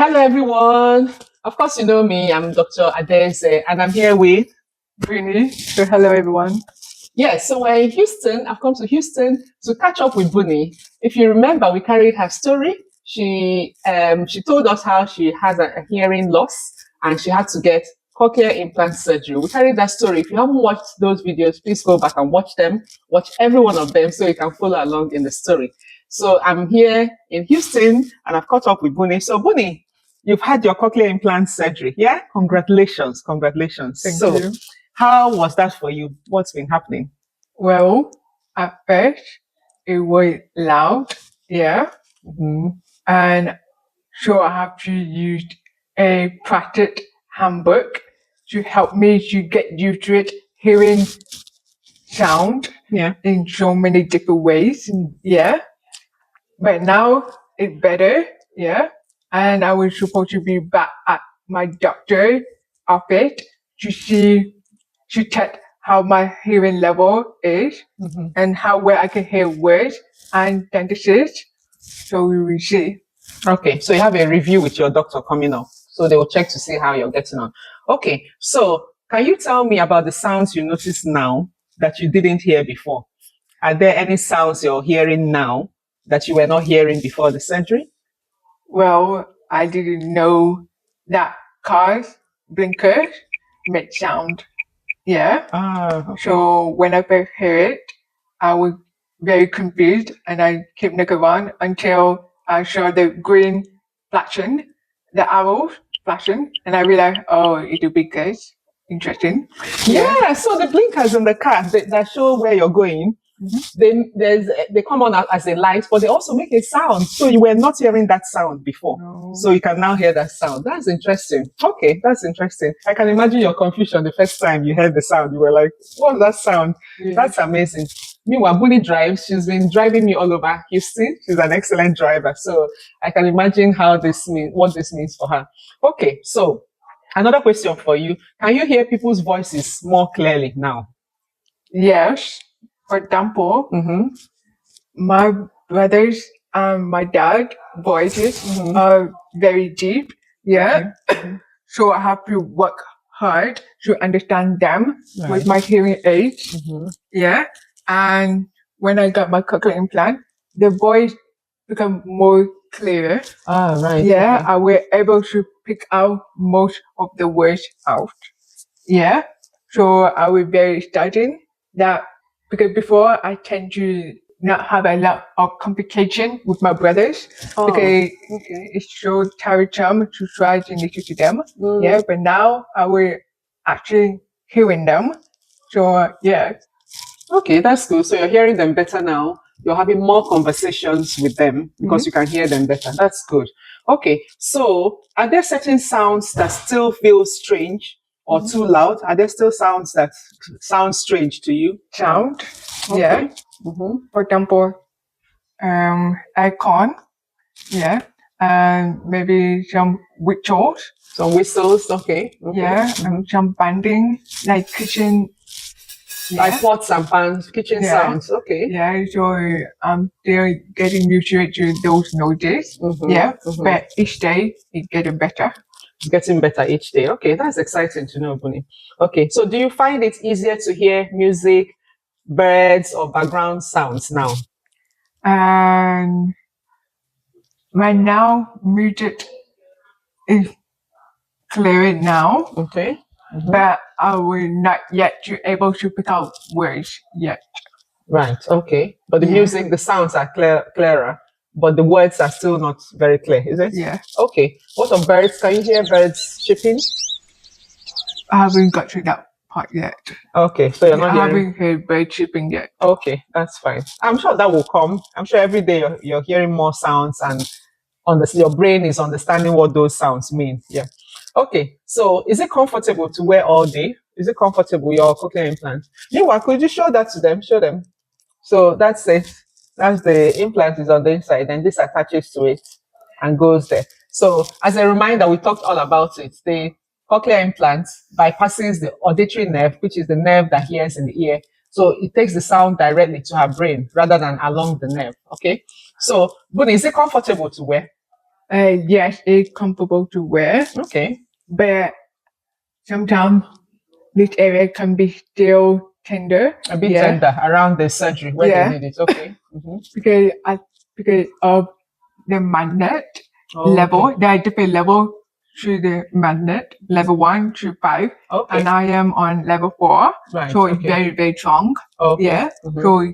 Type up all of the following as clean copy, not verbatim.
Hello, everyone. Of course, you know me. I'm Dr. Adeze, and I'm here with Brini. So hello everyone. Yes. So we're in Houston. I've come to Houston to catch up with Bunny. If you remember, we carried her story. She told us how she has a hearing loss and she had to get cochlear implant surgery. We carried that story. If you haven't watched those videos, please go back and watch them. Watch every one of them so you can follow along in the story. So I'm here in Houston and I've caught up with Bunny. So Bunny, you've had your cochlear implant surgery. Yeah? Congratulations. Congratulations. Thank So you. how was that for you? What's been happening? Well, at first it was loud, yeah, and so I have to use a plastic handbook to help me to get used to it, hearing sound Yeah. in so many different ways, yeah. But now it's better, yeah. And I was supposed to be back at my doctor office to check how my hearing level is and how well I can hear words and sentences. So we will see. Okay, so you have a review with your doctor coming up. So they will check to see how you're getting on. Okay, so can you tell me about the sounds you notice now that you didn't hear before? Are there any sounds you're hearing now that you were not hearing before the surgery? Well, I didn't know that cars, blinkers make sound. Yeah. Okay. So when I first heard it, I was very confused and I kept looking around until I saw the green flashing, the arrows flashing, and I realized, oh, it'll be good. Interesting. Yeah, so the blinkers in the car that show where you're going, they come on as a light, but they also make a sound. So you were not hearing that sound before. No. So you can now hear that sound. That's interesting. Okay, that's interesting. I can imagine your confusion the first time you heard the sound. You were like, what's that sound? Yeah. That's amazing. Meanwhile, Bunny drives. She's been driving me all over Houston. She's an excellent driver. So I can imagine what this means for her. Okay, so another question for you. Can you hear people's voices more clearly now? Yes. For example, my brothers and my dad voices are very deep. Yeah. So I have to work hard to understand them with my hearing aids. Yeah. And when I got my cochlear implant, the voice become more clear. Right. Yeah. Okay. I were able to pick out most of the words out. Yeah. So I was very excited that because before I tend to not have a lot of complication with my brothers because it's so tiresome to try to listen to them. Yeah, but now I will actually hearing them. So yeah. Okay, that's good. So you're hearing them better now. You're having more conversations with them because you can hear them better. That's good. Okay, so are there certain sounds that still feel strange or too loud? Are there still sounds that sound strange to you? Sound. Yeah. For example, icon. Yeah. And maybe some whistles. Some whistles, okay. Yeah. And some banding, like kitchen. Like pots and pans, kitchen sounds, okay. Yeah, so I'm still getting used to those noises. Yeah, but each day it's getting better. It's getting better each day. Okay, that's exciting to know, Bunny. Okay, so do you find it easier to hear music, birds, or background sounds now? And right now, music is clear now. Okay. But I will not yet to able to pick out words yet. Right. Okay. But the music, the sounds are clearer, but the words are still not very clear, is it? Yeah. Okay. What of birds? Can you hear birds chirping? I haven't got to that part yet. Okay. So you're not I hearing. haven't heard bird chirping yet. Okay, that's fine. I'm sure that will come. I'm sure every day you're hearing more sounds and your brain is understanding what those sounds mean. Yeah. Okay. So is it comfortable to wear all day? Is it comfortable, your cochlear implant? Meanwhile, could you show that to them? Show them. So that's it. That's the implant is on the inside, and this attaches to it and goes there. So as a reminder, we talked all about it. The cochlear implant bypasses the auditory nerve, which is the nerve that hears in the ear. So it takes the sound directly to her brain rather than along the nerve. Okay. So, Bunny, is it comfortable to wear? Yes, it's comfortable to wear, Okay. but sometimes this area can be still tender. A bit tender around the surgery where they did it. Okay. Because of the magnet Oh, level. okay. There are different levels to the magnet, level 1 to 5. Okay. And I am on level 4. Right. So it's Okay. very, very strong. Okay. Yeah. So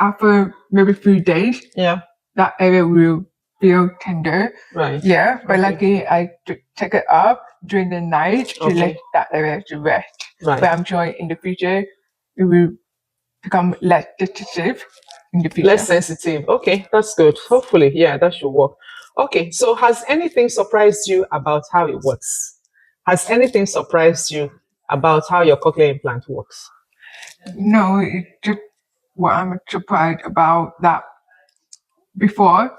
after maybe 3 days, Yeah. that area will feel tender. Right. Yeah. But Okay. luckily, I take it up during the night to Okay. let that area to rest. Right. But I'm sure in the future, it will become less sensitive in the future. Less sensitive. Okay, that's good. Hopefully, yeah, that should work. Okay, so has anything surprised you about how it works? Has anything surprised you about how your cochlear implant works? No, it's just what I'm surprised about that before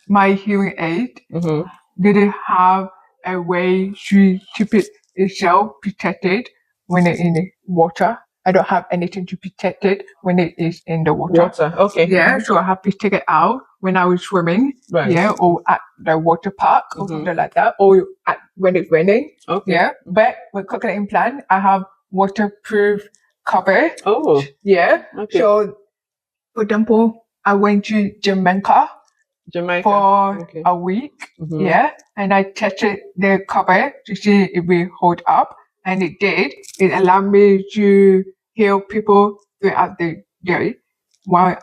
my hearing aid Mm-hmm. didn't have a way to keep it itself protected when it's in the water. I don't have anything to protect it when it is in the water. Water. Okay. Yeah, so I have to take it out when I was swimming. Right. Yeah, or at the water park or something like that, or when it's raining. Okay. Yeah, but with cochlear implant, I have waterproof cover. Oh. Yeah. Okay. So, for example, I went to Jamaica for Okay. a week. Mhm. Yeah, and I tested the cover to see if it hold up, and it did. It allowed me to hear people throughout the day while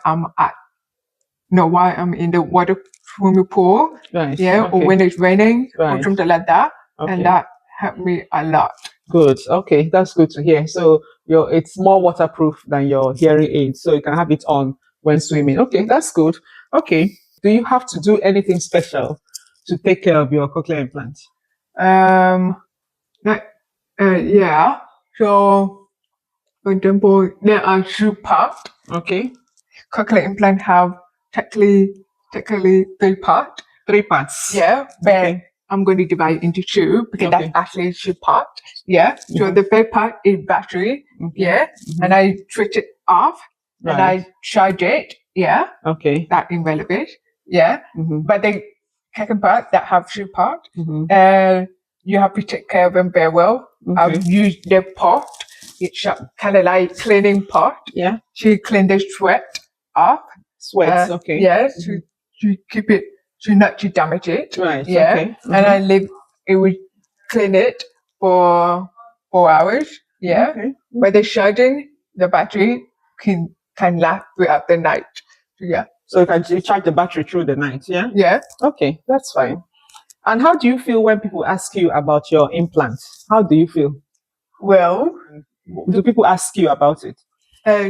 while I'm in the water swimming pool. Right. Yeah, or Okay. when it's raining or Right. something like that, Okay. and that helped me a lot. Good. Okay, that's good to hear. So it's more waterproof than your hearing aid, so you can have it on when swimming. Okay, that's good. Okay. Do you have to do anything special to take care of your cochlear implant? Like, yeah. So, for example, there are two parts. Okay. Cochlear implant have technically 3 parts. 3 parts. Yeah, but Okay. I'm going to divide into 2 because Okay. that's actually 2 parts. Yeah. So the first part is battery. Okay. Yeah. And I switch it off and Right. I charge it. Yeah. Okay. That irrelevant. Yeah. Mhm. But the second part that have 2 parts, Mhm. you have to take care of them very well. I've Okay. used the pot. It's kind of like cleaning pot Yeah. to clean the sweat off. Sweats. Okay. Yes, to keep it, to not to damage it. Right. Yeah. Okay. And I leave it would clean it for 4 hours. Yeah. Okay. But the charging, the battery can last throughout the night. So, yeah. So you charge the battery through the night. Yeah. Yeah. Okay, that's fine. And how do you feel when people ask you about your implants? How do you feel? Well, Do people ask you about it?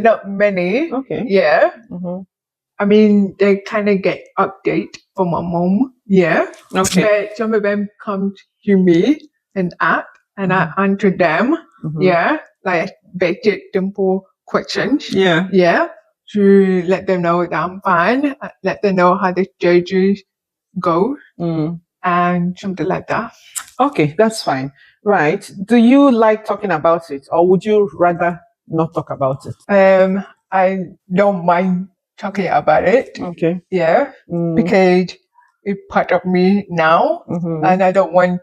not many. Okay. Yeah. Mhm. I mean, they kind of get update from my mom. Yeah. Okay. But some of them come to me and ask, and I answer them. Mhm. Yeah. Like basic, simple questions. Yeah. Yeah. To let them know that I'm fine. Let them know how the surgery goes Mm. and something like that. Okay, that's fine. Right. Do you like talking about it, or would you rather not talk about it? I don't mind talking about it. Okay. Yeah. Mm. Because it's part of me now, Mhm. and I don't want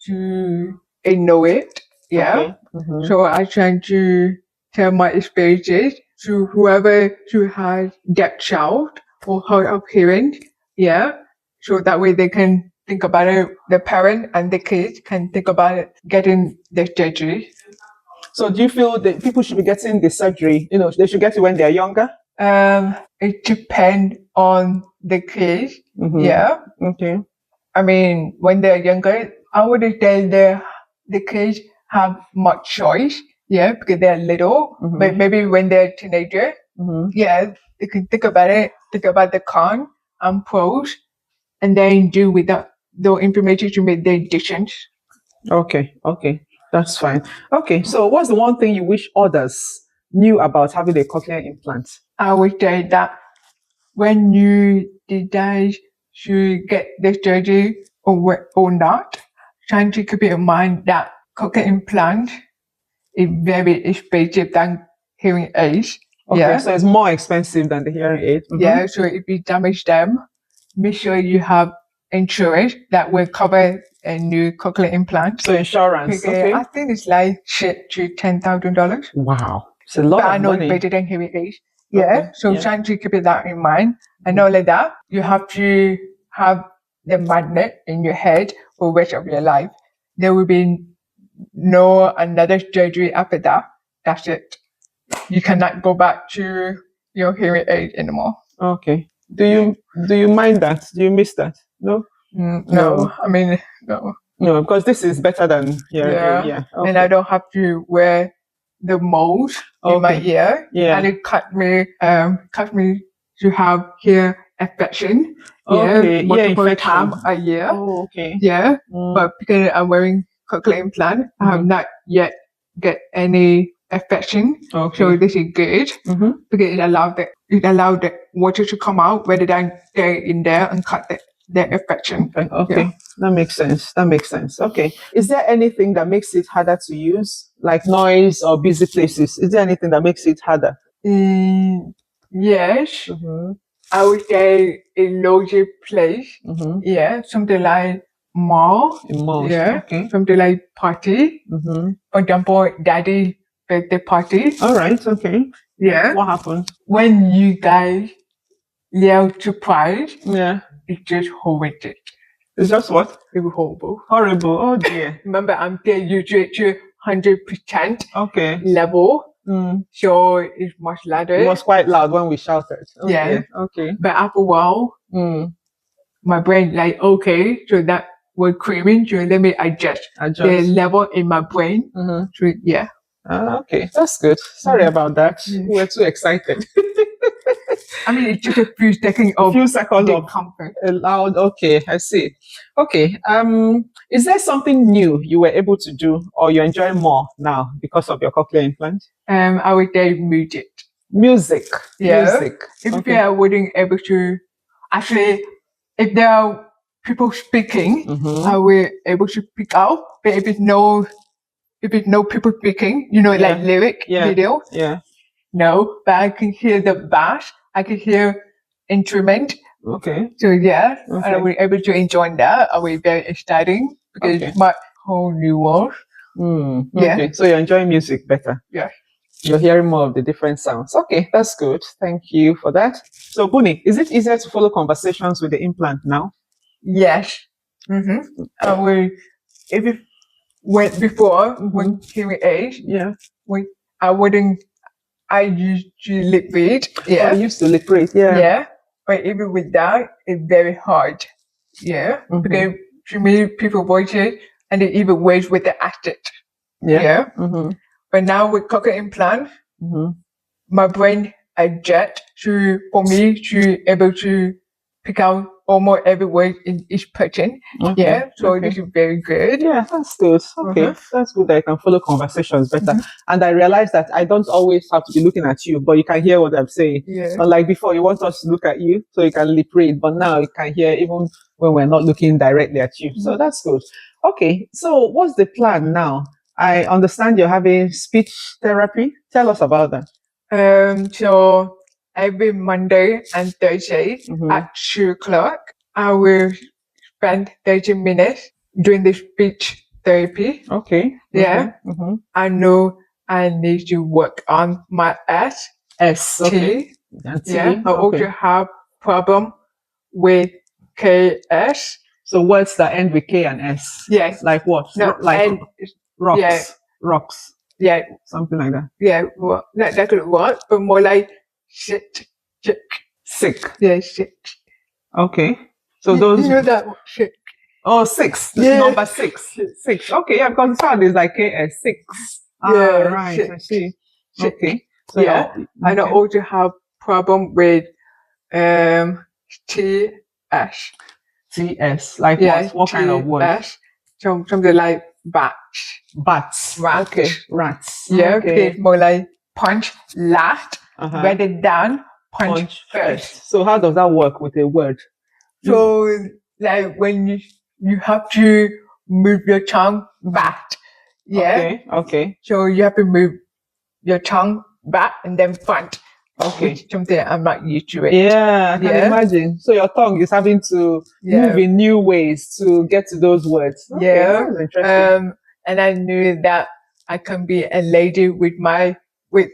to ignore it. Yeah. Okay. Mhm. So I try to tell my experiences to whoever who has that child or hard of hearing. Yeah. So that way they can think about it, the parent and the kids can think about it, getting the surgery. So do you feel that people should be getting the surgery? They should get it when they're younger. It depends on the kid. Mhm. Yeah. Okay. I mean, when they're younger, I would say the kids have much choice. Yeah, because they're little. But maybe when they're teenager, yeah, they can think about it, think about the con and pros, and then do with the information to make their decisions. Okay. Okay. That's fine. Okay. So what's the one thing you wish others knew about having a cochlear implant? I would say that when you decide to get the surgery or not, trying to keep in mind that cochlear implant is very expensive than hearing aids. Okay, Yeah. so it's more expensive than the hearing aid. Mhm. Yeah. So if you damage them, make sure you have insurance that will cover a new cochlear implant. So insurance, Okay, okay. I think it's like shit to $10,000. Wow, it's a lot But I of know it's money. better than hearing aids. Yeah, Okay, so yeah. trying to keep that in mind. And not only that, you have to have the magnet in your head for the rest of your life. There will be no another surgery after that. That's it. You cannot go back to your hearing aid anymore. Okay. Do you mind that? Do you miss that? No? No, I mean, no. No, because this is better than hearing aid. Yeah. Okay. And I don't have to wear the mold in my Okay. ear. Yeah. And it cut me to have ear infection. Okay. Yeah, multiple infection. times a year. Oh, okay. Yeah, but because I'm wearing cochlear implant, I have not yet get any infection. Okay. So this is good because it allowed the water to come out rather than stay in there and cut the infection. Okay. Yeah. That makes sense. That makes sense. Okay. Is there anything that makes it harder to use, like noise or busy places? Is there anything that makes it harder? Yes. I would say a noisy place. Yeah, something like mall. In malls. Yeah. Okay. Something like party. For example, daddy birthday party. All right. Okay. Yeah. What happened? When you guys yell surprise, Yeah. it's just horrific. It's just what? It was horrible. Horrible. Oh dear. Remember, I'm getting you to 100% Okay. level. So it's much louder. It was quite loud when we shouted. Oh, Yeah. dear. Okay. But after a while, my brain like, okay, so that was screaming, so let me adjust the level in my brain. So yeah. Okay, that's good. Sorry about that. We were too excited. I mean, it's just a few seconds of comfort. Loud. Okay, I see. Okay. Is there something new you were able to do, or you enjoy more now because of your cochlear implant? I would say music. Music. Yeah. Music. If I wouldn't able to, actually, if there are people speaking, I will able to pick out. But if it's no people speaking, like lyric video. Yeah. No, but I can hear the bass. I can hear instrument. Okay. So yeah, I will able to enjoy that. I will be very exciting because it's my whole new world. Yeah. Okay. So you enjoy music better. Yeah. You're hearing more of the different sounds. Okay, that's good. Thank you for that. So, Buni, is it easier to follow conversations with the implant now? Yes. I will. If it went before when hearing aid, I wouldn't. I used to lip read. Yeah. Oh, you used to lip read. Yeah. Yeah. But even with that, it's very hard. Yeah. Because to me, people watch it and they even ways with the accent. Yeah. But now with cochlear implant, my brain adjust for me to able to pick out almost every word in each person. Yeah, so this is very good. Yeah, that's good. Okay, that's good that I can follow conversations better. And I realize that I don't always have to be looking at you, but you can hear what I'm saying. Yeah. Unlike before, you want us to look at you so you can lip read, but now you can hear even when we're not looking directly at you. So that's good. Okay, so what's the plan now? I understand you're having speech therapy. Tell us about that. So every Monday and Thursday at 2 o'clock, I will spend 30 minutes doing the speech therapy. Okay. Yeah. I know I need to work on my S. Okay. Yeah. I also have problem with KS. So words that end with K and S. Yes. Like what? No, like rocks. Yeah. Rocks. Yeah. Something like that. Yeah. Well, not that could work, but more like shit. Sick. Yeah, sick. Okay. So those. You know that shit. Oh, 6. Yeah. Number 6. 6. Okay, yeah, because the sound is like KS 6. Yeah, right. sick. I see. Sick. Okay. So Yeah. And I also have problem with TS. TS. Like what kind of word? TS. Something like bats. Bats. Rats. Okay. Rats. Yeah, Okay. it's more like punch last rather than punch first. So how does that work with a word? So like when you have to move your tongue back. Yeah. Okay. So you have to move your tongue back and then front. Okay. which is something I'm not used to it. Yeah, I can Yeah. imagine. So your tongue is having to move Yeah. in new ways to get to those words. Okay, Yeah. that's interesting. And I knew that I can be a lady with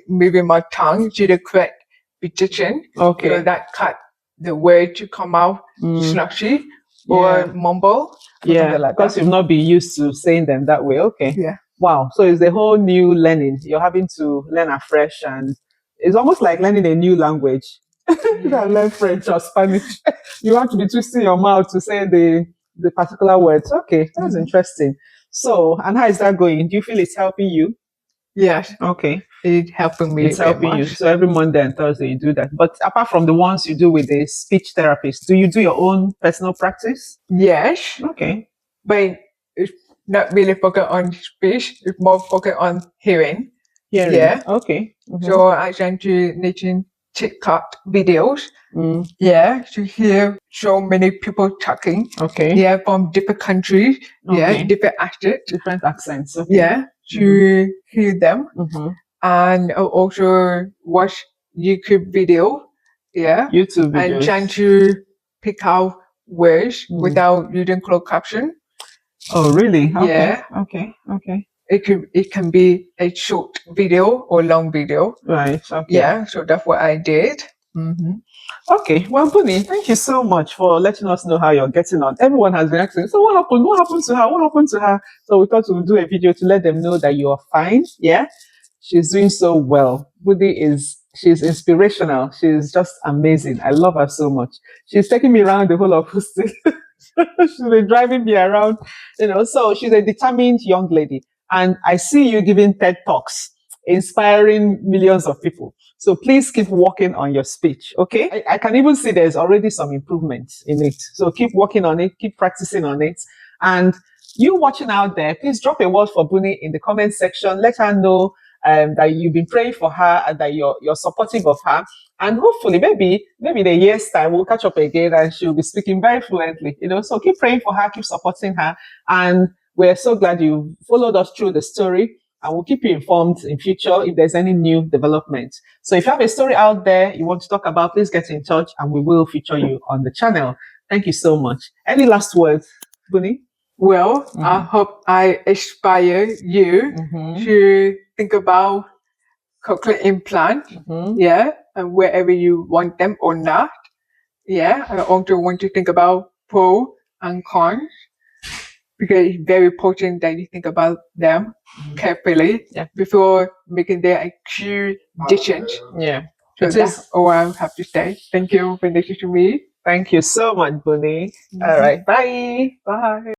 moving my tongue to the correct position. Okay. So that cut the word to come out snatchy or Yeah. mumble. Or Yeah, something like because that. you've not been used to saying them that way. Okay. Yeah. Wow. So it's a whole new learning. You're having to learn afresh, and it's almost like learning a new language. You can learn French or Spanish. You have to be twisting your mouth to say the particular words. Okay, that's interesting. So, and how is that going? Do you feel it's helping you? Yes. Okay, It's helping me it's very helping you. much. So every Monday and Thursday you do that. But apart from the ones you do with the speech therapist, do you do your own personal practice? Yes. Okay. But it's not really focused on speech. It's more focused on hearing. Hearing. Yeah. Okay. So I tend to making TikTok videos. Mm, Yeah, to hear so many people talking. okay. Yeah, from different countries. Yeah, Okay. different accents. Different accents. Okay. Yeah, to hear them Mhm. and also watch YouTube video. Yeah, YouTube and trying videos. to pick out words without using closed caption. Oh, really? Okay. Yeah. Okay. Okay. It can be a short video or long video. Right. Okay. Yeah, so that's what I did. Okay. Well, Bunny, thank you so much for letting us know how you're getting on. Everyone has been asking, so what happened? What happened to her? What happened to her? So we thought we'd do a video to let them know that you are fine. Yeah. She's doing so well. She's inspirational. She's just amazing. I love her so much. She's taking me around the whole of Houston. She's been driving me around, So she's a determined young lady. And I see you giving TED Talks, inspiring millions of people. So please keep working on your speech, okay? I can even see there's already some improvement in it. So keep working on it, keep practicing on it. And you watching out there, please drop a word for Bunny in the comment section. Let her know that you've been praying for her and that you're supportive of her. And hopefully, maybe in a year's time, we'll catch up again and she'll be speaking very fluently. So keep praying for her, keep supporting her. And we're so glad you followed us through the story. And we'll keep you informed in future if there's any new development. So if you have a story out there you want to talk about, please get in touch and we will feature you on the channel. Thank you so much. Any last words, Bunny? Well, I hope I inspire you to think about cochlear implant. Yeah, and wherever you want them or not. Yeah, I also want to think about pro and cons because it's very important that you think about them carefully before making their acute decisions. Yeah. So that's all I have to say. Thank you for listening to me. Thank you so much, Bunny. All right. Bye. Bye.